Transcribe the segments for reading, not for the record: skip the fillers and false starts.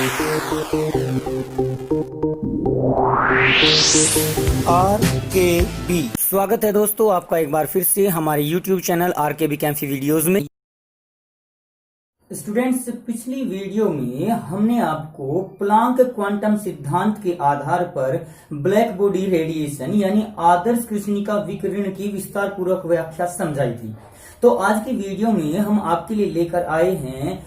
RKB स्वागत है दोस्तों आपका एक बार फिर से हमारे YouTube चैनल RKB कैंफी वीडियोस में। स्टूडेंट्स, पिछली वीडियो में हमने आपको प्लांक क्वांटम सिद्धांत के आधार पर ब्लैक बॉडी रेडिएशन यानी आदर्श कृष्णिका विकिरण की विस्तार पूर्वक व्याख्या समझाई थी। तो आज की वीडियो में हम आपके लिए लेकर आए हैं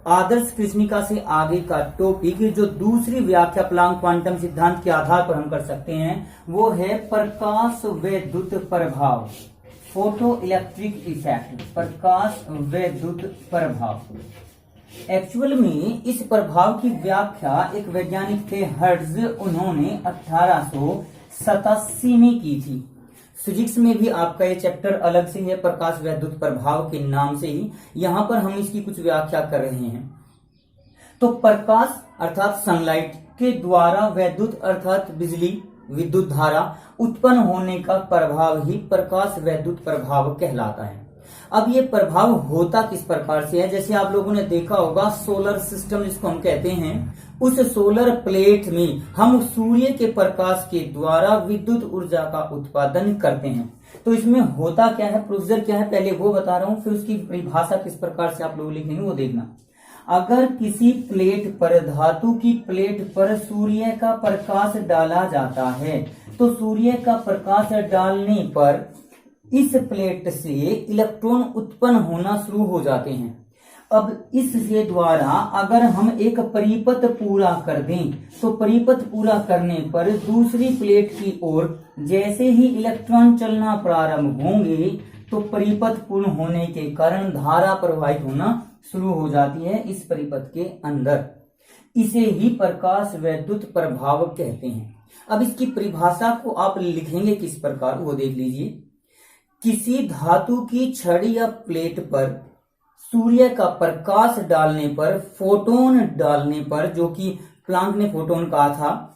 आदर्श कृष्णिका से आगे का टॉपिक, जो दूसरी व्याख्या प्लांक क्वांटम सिद्धांत के आधार पर हम कर सकते हैं, वो है प्रकाश वैद्युत प्रभाव, फोटो इलेक्ट्रिक इफेक्ट, प्रकाश वैद्युत प्रभाव। एक्चुअल में इस प्रभाव की व्याख्या एक वैज्ञानिक थे हर्ट्ज, उन्होंने 1887 में की थी। फिजिक्स में भी आपका ये चैप्टर अलग से है, प्रकाश वैद्युत प्रभाव के नाम से ही। यहां पर हम इसकी कुछ व्याख्या कर रहे हैं। तो प्रकाश अर्थात सनलाइट के द्वारा वैद्युत अर्थात बिजली, विद्युत धारा उत्पन्न होने का प्रभाव ही प्रकाश वैद्युत प्रभाव कहलाता है। अब ये प्रभाव होता किस प्रकार से है? जैसे आप लोगों ने देखा होगा सोलर सिस्टम जिसको हम कहते हैं, उस सोलर प्लेट में हम सूर्य के प्रकाश के द्वारा विद्युत ऊर्जा का उत्पादन करते हैं। तो इसमें होता क्या है, प्रोसीजर क्या है, पहले वो बता रहा हूं, फिर उसकी परिभाषा किस प्रकार से आप लोग लिखेंगे वो देखना। अगर किसी प्लेट पर, धातु की प्लेट पर सूर्य का प्रकाश डाला जाता है, तो सूर्य का प्रकाश डालने पर इस प्लेट से इलेक्ट्रॉन उत्पन्न होना शुरू हो जाते हैं। अब इसके द्वारा अगर हम एक परिपथ पूरा कर दें, तो परिपथ पूरा करने पर दूसरी प्लेट की ओर जैसे ही इलेक्ट्रॉन चलना प्रारंभ होंगे, तो परिपथ पूर्ण होने के कारण धारा प्रवाहित होना शुरू हो जाती है इस परिपथ के अंदर। इसे ही प्रकाश वैद्युत प्रभाव कहते हैं। अब इसकी परिभाषा को आप लिखेंगे किस प्रकार, वो देख लीजिए। किसी धातु की छड़ी या प्लेट पर सूर्य का प्रकाश डालने पर, फोटोन डालने पर, जो कि प्लांक ने फोटोन कहा था,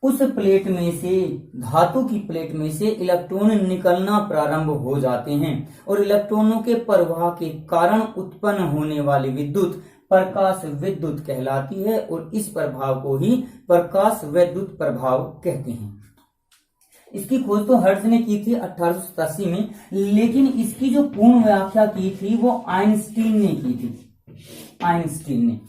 उस प्लेट में से, धातु की प्लेट में से इलेक्ट्रॉन निकलना प्रारंभ हो जाते हैं और इलेक्ट्रॉनों के प्रवाह के कारण उत्पन्न होने वाली विद्युत प्रकाश विद्युत कहलाती है और इस प्रभाव को ही प्रकाश वैद्युत प्रभाव कहते हैं। इसकी खोज तो हर्ट्ज ने की थी 1887 में, लेकिन इसकी जो पूर्ण व्याख्या की थी वो आइंस्टीन ने की थी, आइंस्टीन ने।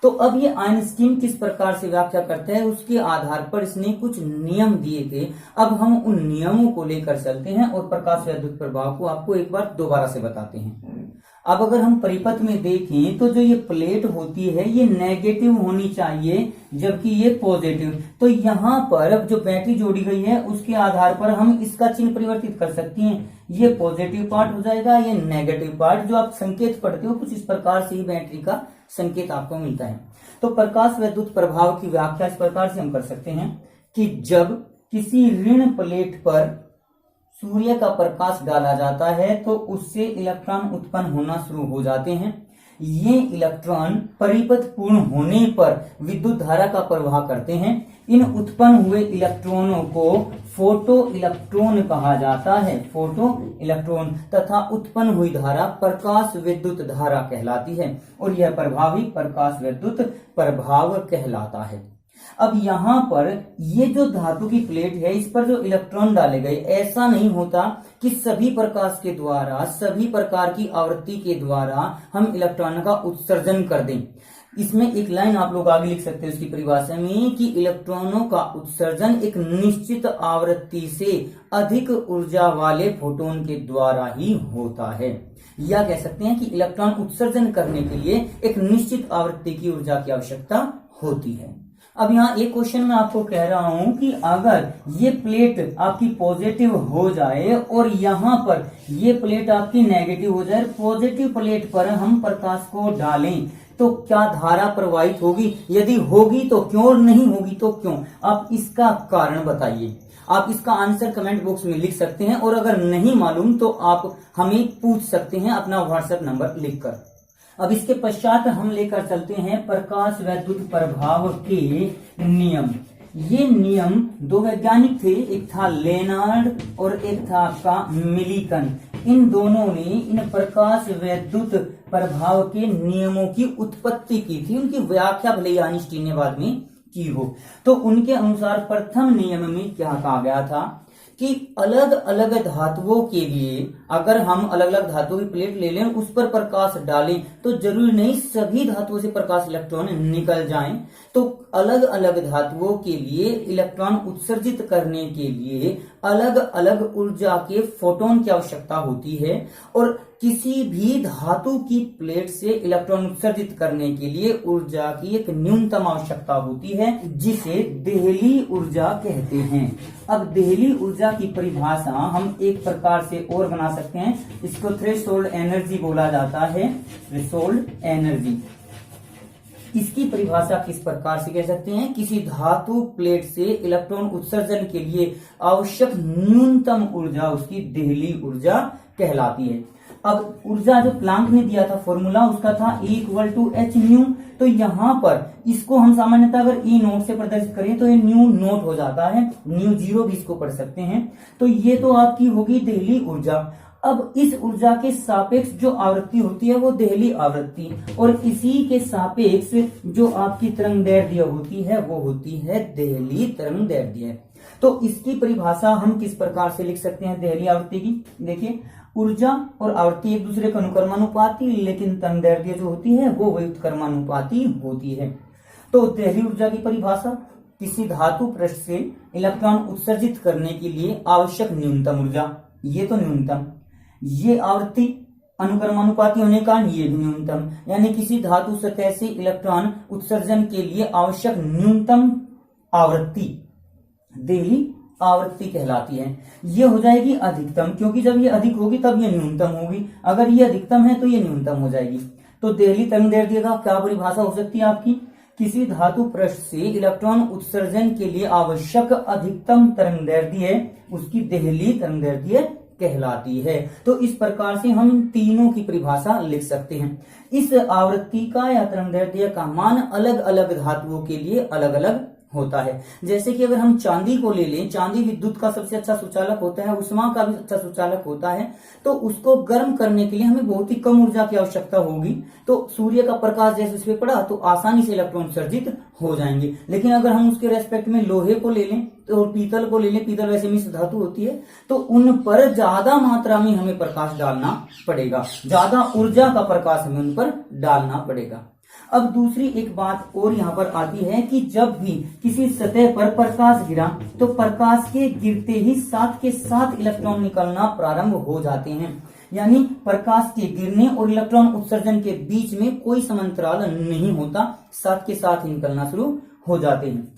तो अब ये आइंस्टीन किस प्रकार से व्याख्या करते हैं, उसके आधार पर इसने कुछ नियम दिए थे। अब हम उन नियमों को लेकर चलते हैं और प्रकाश वैद्युत प्रभाव को आपको एक बार दोबारा से बताते हैं। अब अगर हम परिपथ में देखें, तो जो ये प्लेट होती है ये नेगेटिव होनी चाहिए, जबकि ये पॉजिटिव। तो यहाँ पर जो बैटरी जोड़ी गई है उसके आधार पर हम इसका चिन्ह परिवर्तित कर सकते हैं। ये पॉजिटिव पार्ट हो जाएगा, ये नेगेटिव पार्ट। जो आप संकेत पढ़ते हो कुछ इस प्रकार से ही बैटरी का संकेत आपको मिलता है। तो प्रकाश वैद्युत प्रभाव की व्याख्या इस प्रकार से हम कर सकते हैं कि जब किसी ऋण प्लेट पर सूर्य का प्रकाश डाला जाता है, तो उससे इलेक्ट्रॉन उत्पन्न होना शुरू हो जाते हैं। ये इलेक्ट्रॉन परिपथ पूर्ण होने पर विद्युत धारा का प्रवाह करते हैं। इन उत्पन्न हुए इलेक्ट्रॉनों को फोटो इलेक्ट्रॉन कहा जाता है, फोटो इलेक्ट्रॉन, तथा उत्पन्न हुई धारा प्रकाश विद्युत धारा कहलाती है और यह प्रभाव ही प्रकाश विद्युत प्रभाव कहलाता है। अब यहाँ पर ये जो धातु की प्लेट है, इस पर जो इलेक्ट्रॉन डाले गए, ऐसा नहीं होता कि सभी प्रकाश के द्वारा, सभी प्रकार की आवृत्ति के द्वारा हम इलेक्ट्रॉन का उत्सर्जन कर दें। इसमें एक लाइन आप लोग आगे लिख सकते हैं उसकी परिभाषा में कि इलेक्ट्रॉनों का उत्सर्जन एक निश्चित आवृत्ति से अधिक ऊर्जा वाले फोटोन के द्वारा ही होता है। या कह सकते हैं कि इलेक्ट्रॉन उत्सर्जन करने के लिए एक निश्चित आवृत्ति की ऊर्जा की आवश्यकता होती है। अब यहाँ एक क्वेश्चन मैं आपको कह रहा हूं कि अगर ये प्लेट आपकी पॉजिटिव हो जाए और यहाँ पर ये प्लेट आपकी नेगेटिव हो जाए, पॉजिटिव प्लेट पर हम प्रकाश को डालें, तो क्या धारा प्रवाहित होगी? यदि होगी तो क्यों, और नहीं होगी तो क्यों? आप इसका कारण बताइए। आप इसका आंसर कमेंट बॉक्स में लिख सकते हैं और अगर नहीं मालूम तो आप हमें पूछ सकते हैं अपना व्हाट्सएप नंबर लिखकर। अब इसके पश्चात हम लेकर चलते हैं प्रकाश वैद्युत प्रभाव के नियम। ये नियम दो वैज्ञानिक थे, एक था लेनार्ड और एक था आपका मिलिकन। इन दोनों ने इन प्रकाश वैद्युत प्रभाव के नियमों की उत्पत्ति की थी। उनकी व्याख्या भले ही आइंस्टीन ने बाद में की हो। तो उनके अनुसार प्रथम नियम में क्या कहा गया था कि अलग अलग धातुओं के लिए अगर हम अलग अलग धातुओं की प्लेट ले लें, उस पर प्रकाश डालें, तो जरूरी नहीं सभी धातुओं से प्रकाश इलेक्ट्रॉन निकल जाएं। तो अलग अलग धातुओं के लिए इलेक्ट्रॉन उत्सर्जित करने के लिए अलग अलग ऊर्जा के फोटोन की आवश्यकता होती है, और किसी भी धातु की प्लेट से इलेक्ट्रॉन उत्सर्जित करने के लिए ऊर्जा की एक न्यूनतम आवश्यकता होती है, जिसे देहली ऊर्जा कहते हैं। अब देहली ऊर्जा की परिभाषा हम एक प्रकार से और बना सकते हैं, इसको थ्रेशोल्ड एनर्जी बोला जाता है। थ्रेशोल्ड एनर्जी, इसकी परिभाषा किस प्रकार से कह सकते हैं, किसी धातु प्लेट से इलेक्ट्रॉन उत्सर्जन के लिए आवश्यक न्यूनतम ऊर्जा उसकी देहली ऊर्जा कहलाती है। अब ऊर्जा जो प्लांक ने दिया था फॉर्मूला, उसका था E=h²। तो यहाँ पर इसको हम सामान्यतः अगर E0 से प्रदर्शित करें तो ये ν0 हो जाता है, ν0 भी इसको पढ़ सकते हैं। तो ये तो आपकी होगी देहली ऊर्जा। अब इस ऊर्जा के सापेक्ष जो आवृत्ति होती है वो देहली आवृत्ति, और इसी के सापेक्ष जो आपकी तरंगदैर्ध्य होती है वो होती है देहली तरंगदैर्ध्य। तो इसकी परिभाषा हम किस प्रकार से लिख सकते हैं देहली आवृत्ति की, देखिए ऊर्जा और आवृत्ति एक दूसरे का अनुक्रमानुपाती, लेकिन तरंगदैर्ध्य जो होती है वो व्युत्क्रमानुपाती होती है। तो देहली ऊर्जा की परिभाषा किसी धातु पृष्ठ से इलेक्ट्रॉन उत्सर्जित करने के लिए आवश्यक न्यूनतम ऊर्जा, ये तो न्यूनतम, ये आवृत्ति अनुक्रमानुपाती होने का ये भी न्यूनतम, यानी किसी धातु सतह से इलेक्ट्रॉन उत्सर्जन के लिए आवश्यक न्यूनतम आवृत्ति देहली आवृत्ति कहलाती है। ये हो जाएगी अधिकतम, क्योंकि जब ये अधिक होगी तब ये न्यूनतम होगी, अगर ये अधिकतम है तो ये न्यूनतम हो जाएगी। तो देहली तरंगदैर्ध्य का क्या परिभाषा हो सकती है आपकी, किसी धातु पृष्ठ से इलेक्ट्रॉन उत्सर्जन के लिए आवश्यक अधिकतम तरंगदैर्ध्य उसकी देहली तरंगदैर्ध्य कहलाती है। तो इस प्रकार से हम तीनों की परिभाषा लिख सकते हैं। इस आवृत्ति का या तरंगदैर्ध्य का मान अलग अलग धातुओं के लिए अलग अलग होता है। जैसे कि अगर हम चांदी को ले लें, चांदी विद्युत का सबसे अच्छा सुचालक होता है, उष्मा का भी अच्छा सुचालक होता है, तो उसको गर्म करने के लिए हमें बहुत ही कम ऊर्जा की आवश्यकता होगी। तो सूर्य का प्रकाश जैसे उस पर पड़ा तो आसानी से इलेक्ट्रॉन उत्सर्जित हो जाएंगे। लेकिन अगर हम उसके रेस्पेक्ट में लोहे को ले लें तो पीतल को ले लें, पीतल वैसे मिश्र धातु होती है, तो उन पर ज्यादा मात्रा में हमें प्रकाश डालना पड़ेगा, ज्यादा ऊर्जा का प्रकाश हमें उन पर डालना पड़ेगा। अब दूसरी एक बात और यहाँ पर आती है कि जब भी किसी सतह पर प्रकाश गिरा तो प्रकाश के गिरते ही साथ के साथ इलेक्ट्रॉन निकलना प्रारंभ हो जाते हैं, यानी प्रकाश के गिरने और इलेक्ट्रॉन उत्सर्जन के बीच में कोई समांतराल नहीं होता, साथ के साथ ही निकलना शुरू हो जाते हैं।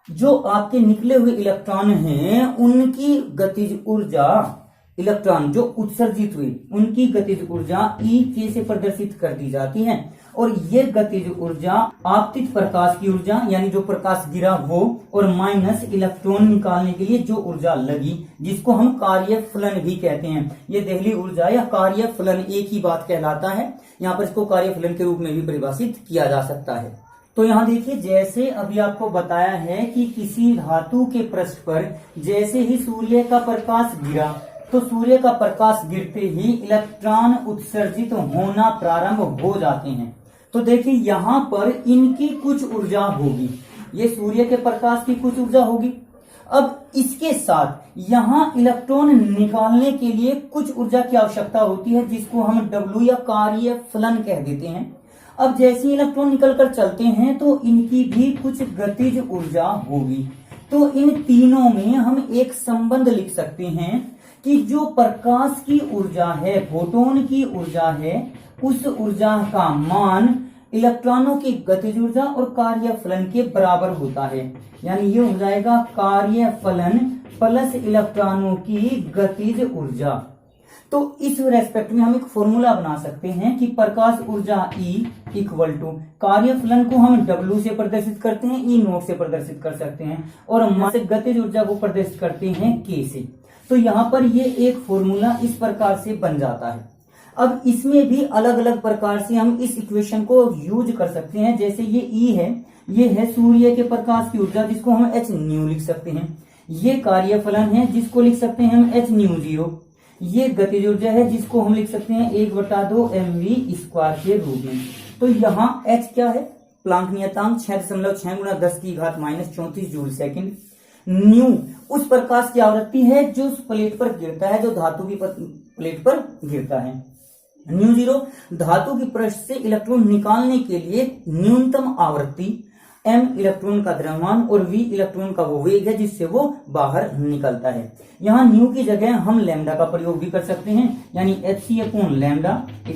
जो आपके निकले हुए इलेक्ट्रॉन हैं उनकी गतिज ऊर्जा, इलेक्ट्रॉन जो उत्सर्जित हुए उनकी गतिज ऊर्जा E से प्रदर्शित कर दी जाती है, और ये गतिज ऊर्जा आपतित प्रकाश की ऊर्जा यानी जो प्रकाश गिरा वो, और माइनस इलेक्ट्रॉन निकालने के लिए जो ऊर्जा लगी जिसको हम कार्य फलन भी कहते हैं। ये देहली ऊर्जा या कार्य फलन एक ही बात कहलाता है, यहाँ पर इसको कार्य फलन के रूप में भी परिभाषित किया जा सकता है। तो यहाँ देखिए, जैसे अभी आपको बताया है कि किसी धातु के पृष्ठ पर जैसे ही सूर्य का प्रकाश गिरा तो सूर्य का प्रकाश गिरते ही इलेक्ट्रॉन उत्सर्जित होना प्रारंभ हो जाते हैं। तो देखिए यहाँ पर इनकी कुछ ऊर्जा होगी, ये सूर्य के प्रकाश की कुछ ऊर्जा होगी। अब इसके साथ यहाँ इलेक्ट्रॉन निकालने के लिए कुछ ऊर्जा की आवश्यकता होती है, जिसको हम W या कार्य फलन कह देते हैं। अब जैसे इलेक्ट्रॉन निकलकर चलते हैं तो इनकी भी कुछ गतिज ऊर्जा होगी। तो इन तीनों में हम एक संबंध लिख सकते हैं कि जो प्रकाश की ऊर्जा है, फोटोन की ऊर्जा है, उस ऊर्जा का मान इलेक्ट्रॉनों की गतिज ऊर्जा और कार्य फलन के बराबर होता है। यानी ये हो जाएगा कार्य फलन प्लस इलेक्ट्रॉनों की गतिज ऊर्जा। तो इस रेस्पेक्ट में हम एक फॉर्मूला बना सकते हैं कि प्रकाश ऊर्जा E इक्वल टू कार्य फलन को हम W से प्रदर्शित करते हैं, E0 से प्रदर्शित कर सकते हैं, और मासिक गतिज ऊर्जा को प्रदर्शित करते हैं K से। तो यहाँ पर ये एक फॉर्मूला इस प्रकार से बन जाता है। अब इसमें भी अलग अलग प्रकार से हम इस इक्वेशन को यूज कर सकते हैं। जैसे ये E है, ये है सूर्य के प्रकाश की ऊर्जा जिसको हम h न्यू लिख सकते हैं। ये कार्य फलन है जिसको लिख सकते हैं हम h न्यू 0। ये गतिज ऊर्जा है जिसको हम लिख सकते हैं 1/2 mv² के रूप में। तो यहाँ h क्या है, प्लांक नियतांक 6.6 × 10⁻⁻34 जूल सेकंड। न्यू उस प्रकाश की आवृत्ति है जो उस प्लेट पर गिरता है, जो धातु की प्लेट पर गिरता है। न्यू 0 धातु की पृष्ठ से इलेक्ट्रॉन निकालने के लिए न्यूनतम आवृत्ति, m इलेक्ट्रॉन का द्रव्यमान और v इलेक्ट्रॉन का वो वेग है जिससे वो बाहर निकलता है। यहाँ न्यू की जगह हम लैम्डा का प्रयोग भी कर सकते हैं, यानी hc/λ =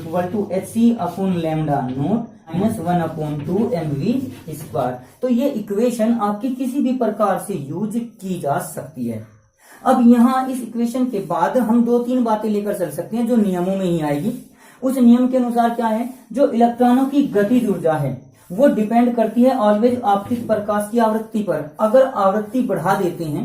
hc/λ0 -1/2 mv²। तो ये इक्वेशन आपकी किसी भी प्रकार से यूज की जा सकती है। अब यहाँ इस इक्वेशन के बाद हम 2-3 बातें लेकर चल सकते हैं जो नियमों में ही आएगी। उस नियम के अनुसार क्या है, जो इलेक्ट्रॉनों की गतिज ऊर्जा है वो डिपेंड करती है ऑलवेज आपतित प्रकाश की आवृत्ति पर। अगर आवृत्ति बढ़ा देते हैं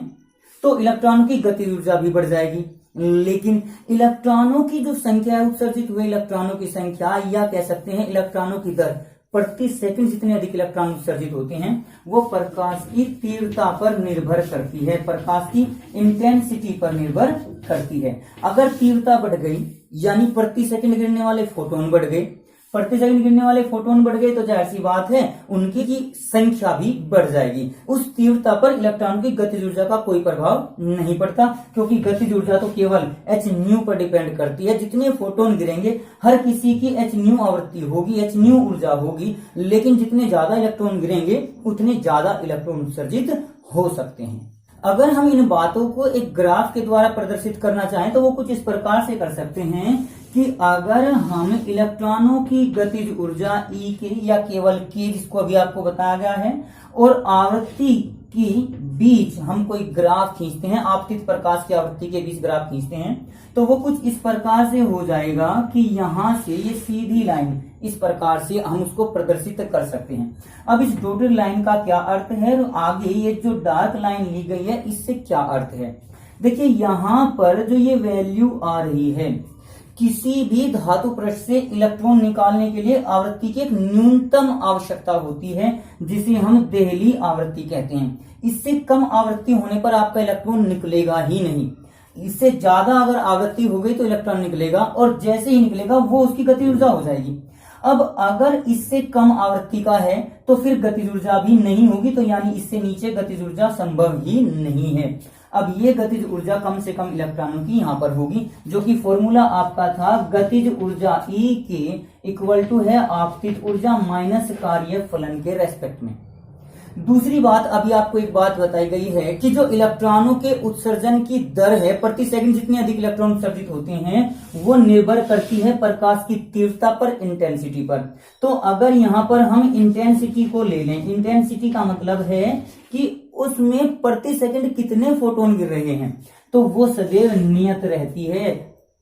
तो इलेक्ट्रॉनों की गतिज ऊर्जा भी बढ़ जाएगी, लेकिन इलेक्ट्रॉनों की जो संख्या है, उत्सर्जित हुए इलेक्ट्रॉनों की संख्या, या कह सकते हैं इलेक्ट्रॉनों की दर, प्रति सेकंड जितने अधिक इलेक्ट्रॉन उत्सर्जित होते हैं वो प्रकाश की तीव्रता पर निर्भर करती है, प्रकाश की इंटेंसिटी पर निर्भर करती है। अगर तीव्रता बढ़ गई यानी प्रति सेकंड गिरने वाले फोटोन बढ़ गए, प्रति सेकंड गिरने वाले फोटोन बढ़ गए तो जाहिर सी बात है उनकी की संख्या भी बढ़ जाएगी। उस तीव्रता पर इलेक्ट्रॉन की गतिज ऊर्जा का कोई प्रभाव नहीं पड़ता, क्योंकि गतिज ऊर्जा तो केवल h न्यू पर डिपेंड करती है। जितने फोटोन गिरेंगे हर किसी की h न्यू आवृत्ति होगी, h न्यू ऊर्जा होगी, लेकिन जितने ज्यादा इलेक्ट्रॉन गिरेंगे उतने ज्यादा इलेक्ट्रॉन उत्सर्जित हो सकते हैं। अगर हम इन बातों को एक ग्राफ के द्वारा प्रदर्शित करना चाहें तो वो कुछ इस प्रकार से कर सकते हैं कि अगर हम इलेक्ट्रॉनों की गतिज ऊर्जा E के या केवल K, जिसको अभी आपको बताया गया है, और आवृत्ति की बीच हम कोई ग्राफ खींचते हैं, आपतित प्रकाश की आवृत्ति के बीच ग्राफ खींचते हैं, तो वो कुछ इस प्रकार से हो जाएगा कि यहां से ये सीधी लाइन इस प्रकार से हम उसको प्रदर्शित कर सकते हैं। अब इस डॉटेड लाइन का क्या अर्थ है, आगे ये जो डार्क लाइन ली गई है इससे क्या अर्थ है। देखिए यहां पर जो ये वैल्यू आ रही है, किसी भी धातु पृष्ठ से इलेक्ट्रॉन निकालने के लिए आवृत्ति की एक न्यूनतम आवश्यकता होती है जिसे हम देहली आवृत्ति कहते हैं। इससे कम आवृत्ति होने पर आपका इलेक्ट्रॉन निकलेगा ही नहीं, इससे ज्यादा अगर आवृत्ति हो गई तो इलेक्ट्रॉन निकलेगा, और जैसे ही निकलेगा वो उसकी गतिज ऊर्जा हो जाएगी। अब अगर इससे कम आवृत्ति का है तो फिर गतिज ऊर्जा भी नहीं होगी, तो यानी इससे नीचे गतिज ऊर्जा संभव ही नहीं है। अब ये गतिज ऊर्जा कम से कम इलेक्ट्रॉनों की यहां पर होगी, जो कि फॉर्मूला आपका था गतिज ऊर्जा E के = है आपतित ऊर्जा माइनस कार्य फलन के रेस्पेक्ट में। दूसरी बात, अभी आपको एक बात बताई गई है कि जो इलेक्ट्रॉनों के उत्सर्जन की दर है, प्रति सेकंड जितने अधिक इलेक्ट्रॉन उत्सर्जित होते हैं वो निर्भर करती है प्रकाश की तीव्रता पर, इंटेंसिटी पर। तो अगर यहां पर हम इंटेंसिटी को ले लें, इंटेंसिटी का मतलब है कि उसमें प्रति सेकंड कितने फोटोन गिर रहे हैं, तो वो सदैव नियत रहती है।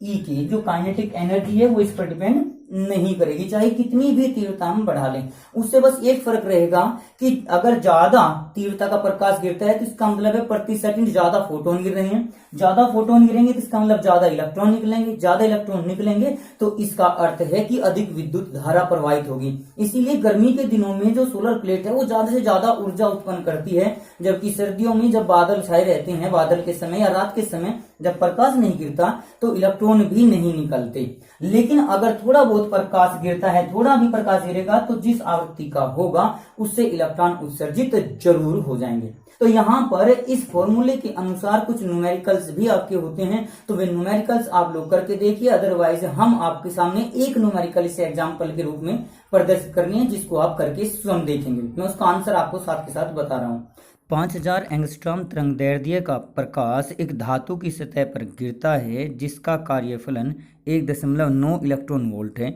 ई की जो काइनेटिक एनर्जी है वो इस पर डिपेंड नहीं करेगी, चाहे कितनी भी तीव्रता हम बढ़ा लें। उससे बस एक फर्क रहेगा कि अगर ज्यादा तीव्रता का प्रकाश गिरता है तो इसका मतलब है प्रति सेकंड ज्यादा फोटोन गिर रहे हैं, ज्यादा फोटोन गिरेंगे तो इसका मतलब ज्यादा इलेक्ट्रॉन निकलेंगे, ज्यादा इलेक्ट्रॉन निकलेंगे तो इसका अर्थ है कि अधिक विद्युत धारा प्रवाहित होगी। इसीलिए गर्मी के दिनों में जो सोलर प्लेट है वो ज्यादा से ज्यादा ऊर्जा उत्पन्न करती है, जबकि सर्दियों में जब बादल छाए रहते हैं, बादल के समय या रात के समय जब प्रकाश नहीं गिरता तो इलेक्ट्रॉन भी नहीं निकलते। लेकिन अगर थोड़ा बहुत प्रकाश गिरता है, थोड़ा भी प्रकाश गिरेगा तो जिस आवृत्ति का होगा उससे इलेक्ट्रॉन उत्सर्जित जरूर हो जाएंगे। तो यहाँ पर इस फॉर्मूले के अनुसार कुछ न्यूमेरिकल्स भी आपके होते हैं, तो वे न्यूमेरिकल्स आप लोग करके देखिए। अदरवाइज हम आपके सामने एक न्यूमेरिकल इसे एग्जाम्पल के रूप में प्रदर्शित करनी है, जिसको आप करके स्वयं देखेंगे। मैं उसका आंसर आपको साथ के साथ बता रहा हूँ। 5000 एंगस्ट्रॉम तरंगदैर्ध्य का प्रकाश एक धातु की सतह पर गिरता है जिसका कार्यफलन 1.9 इलेक्ट्रॉन वोल्ट है।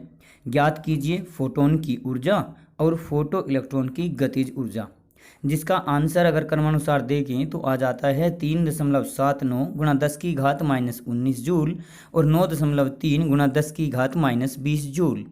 ज्ञात कीजिए फोटोन की ऊर्जा और फोटो इलेक्ट्रॉन की गतिज ऊर्जा, जिसका आंसर अगर क्रमानुसार देखें तो आ जाता है 3.79 × 10⁻⁻19 जूल और 9.3 × 10⁻20 जूल।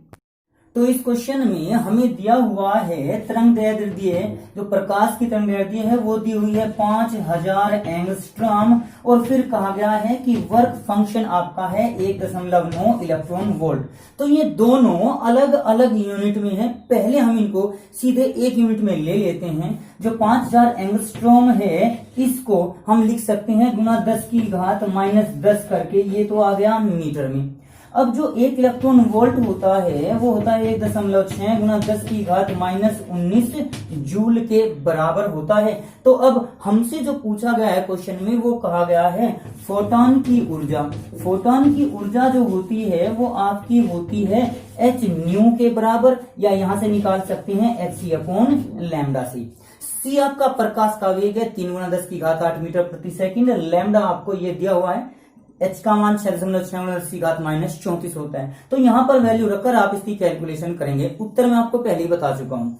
तो इस क्वेश्चन में हमें दिया हुआ है तरंग दैर्ध्य, जो प्रकाश की तरंग दैर्ध्य है वो दी हुई है 5000 एंगस्ट्रॉम, और फिर कहा गया है कि वर्क फंक्शन आपका है 1.9 इलेक्ट्रॉन वोल्ट। तो ये दोनों अलग अलग यूनिट में है। पहले हम इनको सीधे एक यूनिट में ले लेते हैं। जो 5000 एंगस्ट्रॉम है इसको हम लिख सकते हैं गुना 10⁻⁻10 करके, ये तो आ गया मीटर में। अब जो 1 इलेक्ट्रॉन वोल्ट होता है वो होता है 1.6 गुना 10⁻⁻19 जूल के बराबर होता है। तो अब हमसे जो पूछा गया है क्वेश्चन में वो कहा गया है फोटॉन की ऊर्जा। फोटॉन की ऊर्जा जो होती है वो आपकी होती है h न्यू के बराबर, या यहां से निकाल सकते हैं hc/λ से। c आपका प्रकाश का वेग है 3 × 10⁸ मीटर प्रति सेकंड। लैम्डा आपको ये दिया हुआ है, h का मान 6.6 होता है। तो यहां पर वैल्यू रखकर आप इसकी कैलकुलेशन करेंगे। उत्तर मैं आपको पहले ही बता चुका हूं।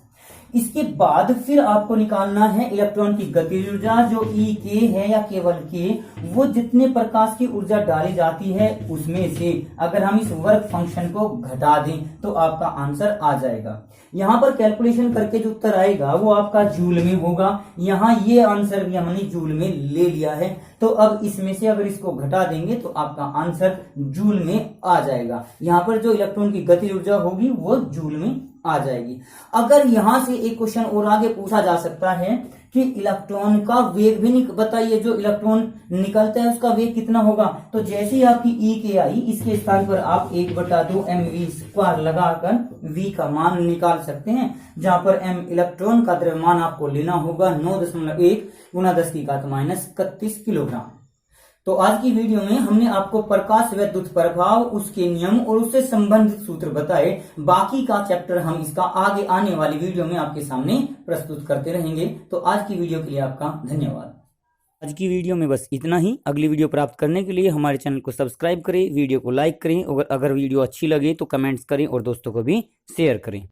इसके बाद फिर आपको निकालना है इलेक्ट्रॉन की गतिज ऊर्जा, जो ई के है या केवल के, वो जितने प्रकाश की ऊर्जा डाली जाती है उसमें से अगर हम इस वर्क फंक्शन को घटा दें तो आपका आंसर आ जाएगा। यहां पर कैलकुलेशन करके जो उत्तर आएगा वो आपका जूल में होगा। यहां ये आंसर भी हमने जूल में ले लिया है। तो अब इसमें से अगर इसको घटा देंगे तो आपका आंसर जूल में आ जाएगा। यहां पर जो इलेक्ट्रॉन की गतिज ऊर्जा होगी वो जूल में आ जाएगी। अगर यहां से एक क्वेश्चन और आगे पूछा जा सकता है कि इलेक्ट्रॉन का वेग भी बताइए, जो इलेक्ट्रॉन निकलता है उसका वेग कितना होगा। तो जैसे ही आपकी ई के आई, इसके स्थान पर आप 1/2 mv² लगाकर v का मान निकाल सकते हैं, जहां पर m इलेक्ट्रॉन का द्रव्यमान आपको लेना होगा 9.1 गुना 10⁻31 किलोग्राम। तो आज की वीडियो में हमने आपको प्रकाश विद्युत प्रभाव, उसके नियम और उससे संबंधित सूत्र बताए। बाकी का चैप्टर हम इसका आगे आने वाली वीडियो में आपके सामने प्रस्तुत करते रहेंगे। तो आज की वीडियो के लिए आपका धन्यवाद। आज की वीडियो में बस इतना ही। अगली वीडियो प्राप्त करने के लिए हमारे चैनल को सब्सक्राइब करें, वीडियो को लाइक करें, और अगर वीडियो अच्छी लगे तो कमेंट्स करें और दोस्तों को भी शेयर करें।